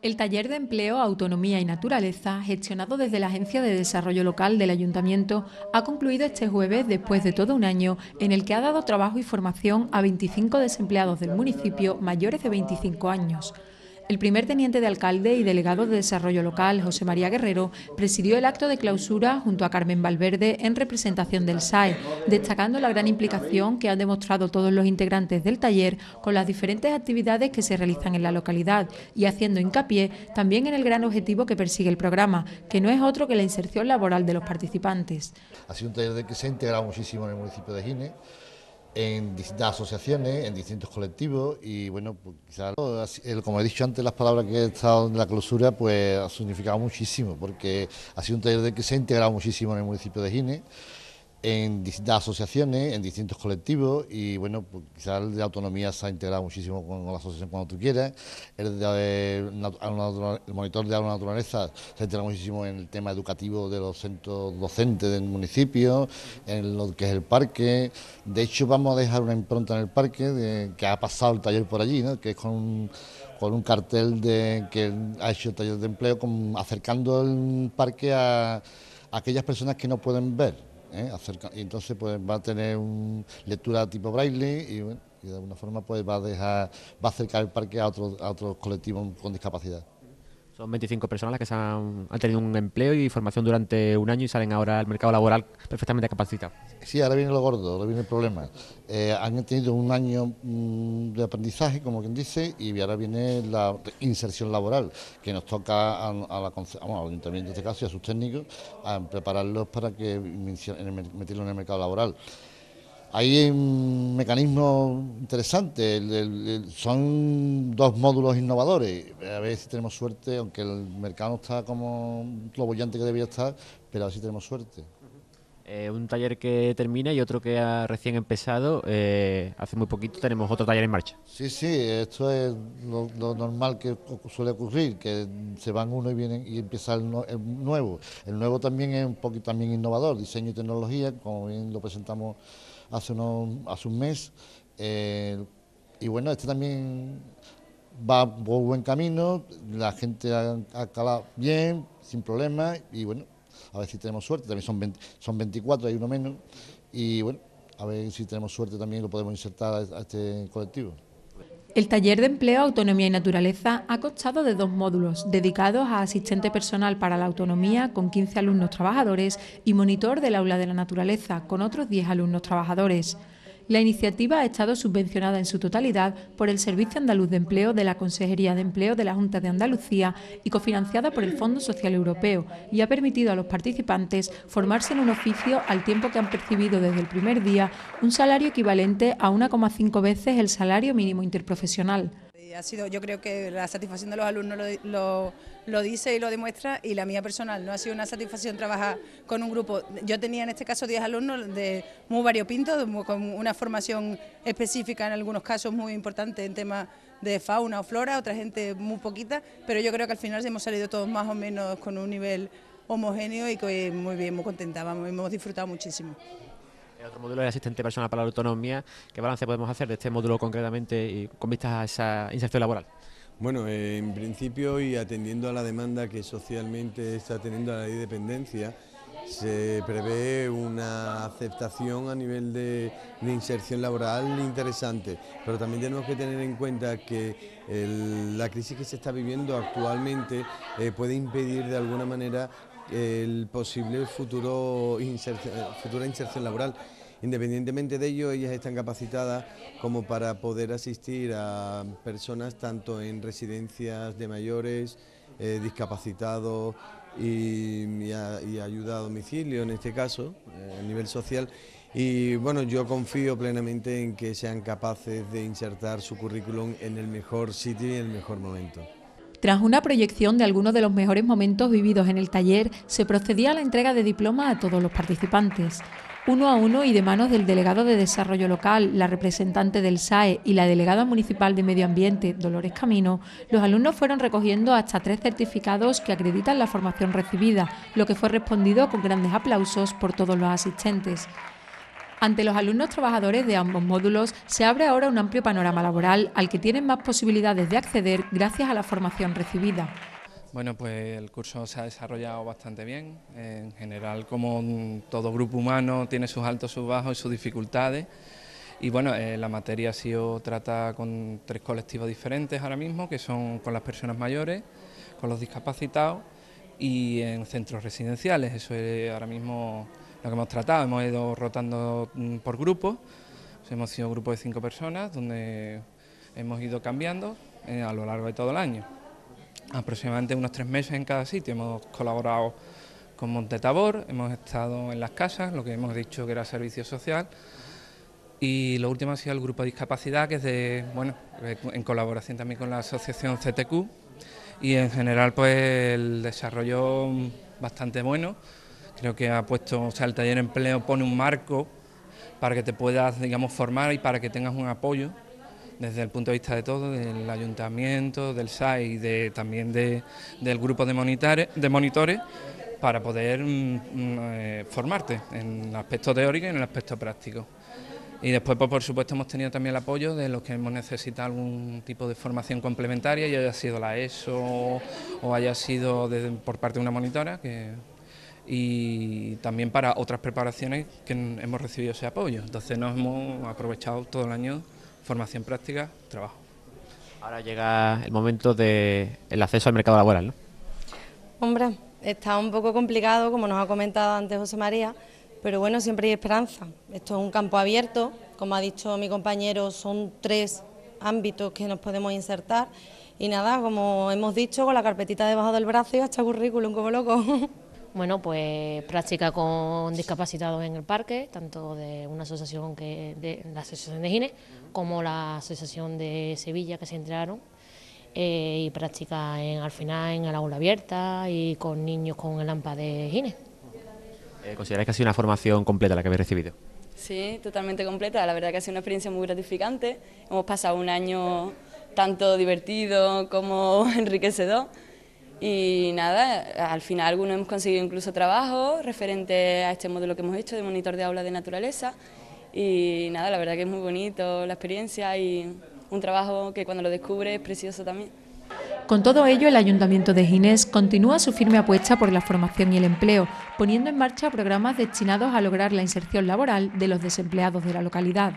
El taller de empleo Autonomía y Naturaleza, gestionado desde la Agencia de Desarrollo Local del Ayuntamiento, ha concluido este jueves después de todo un año en el que ha dado trabajo y formación a 25 desempleados del municipio mayores de 25 años. El primer teniente de alcalde y delegado de Desarrollo Local, José María Guerrero, presidió el acto de clausura junto a Carmen Valverde en representación del SAE, destacando la gran implicación que han demostrado todos los integrantes del taller con las diferentes actividades que se realizan en la localidad y haciendo hincapié también en el gran objetivo que persigue el programa, que no es otro que la inserción laboral de los participantes. Ha sido un taller que se ha integrado muchísimo en el municipio de Gine, en distintas asociaciones, en distintos colectivos y bueno, pues quizás, como he dicho antes, las palabras que he estado en la clausura pues ha significado muchísimo porque ha sido un taller que se ha integrado muchísimo en el municipio de Gine, en distintas asociaciones, en distintos colectivos y bueno, pues quizás el de Autonomía se ha integrado muchísimo con la asociación Cuando Tú Quieras, el monitor de Naturaleza se ha integrado muchísimo en el tema educativo de los centros docentes del municipio, en lo que es el parque. De hecho vamos a dejar una impronta en el parque que ha pasado el taller por allí, ¿no? Que es con un cartel que ha hecho el taller de empleo, acercando el parque a aquellas personas que no pueden ver. Y entonces pues va a tener una lectura tipo braille y, bueno, y de alguna forma pues va a acercar el parque a otros colectivos con discapacidad. Son 25 personas las que han tenido un empleo y formación durante un año y salen ahora al mercado laboral perfectamente capacitados. Sí, ahora viene lo gordo, ahora viene el problema. Han tenido un año de aprendizaje, como quien dice, y ahora viene la inserción laboral, que nos toca al Ayuntamiento en este caso y a sus técnicos, a prepararlos para que meterlos en el mercado laboral. Hay un mecanismo interesante, son dos módulos innovadores, a ver si tenemos suerte, aunque el mercado no está como lo bollante que debía estar, pero a ver si tenemos suerte. Un taller que termina y otro que ha recién empezado, hace muy poquito tenemos otro taller en marcha. Sí, esto es lo normal que suele ocurrir, que se van uno y vienen y empieza el nuevo. El nuevo también es un poquito también innovador, diseño y tecnología, como bien lo presentamos hace un mes, y bueno, este también va por buen camino, la gente ha calado bien, sin problemas, y bueno, a ver si tenemos suerte, también son 24, hay uno menos, y bueno, a ver si tenemos suerte también lo podemos insertar a este colectivo. El taller de empleo Autonomía y Naturaleza ha constado de dos módulos dedicados a asistente personal para la autonomía con 15 alumnos trabajadores y monitor del aula de la naturaleza con otros 10 alumnos trabajadores. La iniciativa ha estado subvencionada en su totalidad por el Servicio Andaluz de Empleo de la Consejería de Empleo de la Junta de Andalucía y cofinanciada por el Fondo Social Europeo y ha permitido a los participantes formarse en un oficio al tiempo que han percibido desde el primer día un salario equivalente a 1,5 veces el salario mínimo interprofesional. Yo creo que la satisfacción de los alumnos lo dice y lo demuestra, y la mía personal, no ha sido una satisfacción trabajar con un grupo. Yo tenía en este caso 10 alumnos de muy variopintos, con una formación específica en algunos casos muy importante en temas de fauna o flora, otra gente muy poquita, pero yo creo que al final hemos salido todos más o menos con un nivel homogéneo y que muy bien, muy contenta, hemos disfrutado muchísimo. El otro módulo es asistente personal para la autonomía. ¿Qué balance podemos hacer de este módulo concretamente y con vistas a esa inserción laboral? Bueno, en principio y atendiendo a la demanda que socialmente está teniendo la ley de dependencia, se prevé una aceptación a nivel de inserción laboral interesante, pero también tenemos que tener en cuenta que la crisis que se está viviendo actualmente puede impedir de alguna manera el posible futura inserción laboral. Independientemente de ello, ellas están capacitadas como para poder asistir a personas tanto en residencias de mayores, discapacitados y ayuda a domicilio en este caso, a nivel social. Y bueno, yo confío plenamente en que sean capaces de insertar su currículum en el mejor sitio y en el mejor momento. Tras una proyección de algunos de los mejores momentos vividos en el taller, se procedía a la entrega de diplomas a todos los participantes. Uno a uno y de manos del delegado de Desarrollo Local, la representante del SAE y la delegada municipal de Medio Ambiente, Dolores Camino, los alumnos fueron recogiendo hasta 3 certificados que acreditan la formación recibida, lo que fue respondido con grandes aplausos por todos los asistentes. Ante los alumnos trabajadores de ambos módulos se abre ahora un amplio panorama laboral al que tienen más posibilidades de acceder gracias a la formación recibida. Bueno, pues el curso se ha desarrollado bastante bien. En general, como todo grupo humano, tiene sus altos, sus bajos y sus dificultades. Y bueno, la materia ha sido tratada con 3 colectivos diferentes ahora mismo, que son con las personas mayores, con los discapacitados y en centros residenciales. Eso es ahora mismo lo que hemos tratado. Hemos ido rotando por grupos. Hemos sido un grupo de 5 personas, donde hemos ido cambiando a lo largo de todo el año. Aproximadamente unos 3 meses en cada sitio. Hemos colaborado con Monte Tabor, hemos estado en las casas, lo que hemos dicho que era servicio social, y lo último ha sido el grupo de discapacidad, que es en colaboración también con la asociación CTQ, y en general pues el desarrollo bastante bueno. Creo que el taller de empleo pone un marco para que te puedas, digamos, formar y para que tengas un apoyo desde el punto de vista de todo, del Ayuntamiento, del SAI y también del grupo de monitores para poder formarte en el aspecto teórico y en el aspecto práctico. Y después, pues, por supuesto, hemos tenido también el apoyo de los que hemos necesitado algún tipo de formación complementaria, ya haya sido la ESO o haya sido por parte de una monitora, y también para otras preparaciones que hemos recibido ese apoyo. Entonces nos hemos aprovechado todo el año formación práctica, trabajo. Ahora llega el momento del acceso al mercado laboral, ¿no? Hombre, está un poco complicado, como nos ha comentado antes José María, pero bueno, siempre hay esperanza. Esto es un campo abierto, como ha dicho mi compañero, son 3 ámbitos que nos podemos insertar y nada, como hemos dicho, con la carpetita debajo del brazo y hasta currículum como loco. Bueno, pues práctica con discapacitados en el parque, tanto de una asociación de la Asociación de Gines como la Asociación de Sevilla, que se enteraron, y práctica al final en el aula abierta y con niños con el AMPA de Gines. ¿Consideráis que ha sido una formación completa la que habéis recibido? Sí, totalmente completa. La verdad que ha sido una experiencia muy gratificante. Hemos pasado un año tanto divertido como enriquecedor. Y nada, al final algunos hemos conseguido incluso trabajo referente a este módulo que hemos hecho de monitor de aula de naturaleza. Y nada, la verdad que es muy bonito la experiencia y un trabajo que cuando lo descubres es precioso también. Con todo ello, el Ayuntamiento de Gines continúa su firme apuesta por la formación y el empleo, poniendo en marcha programas destinados a lograr la inserción laboral de los desempleados de la localidad.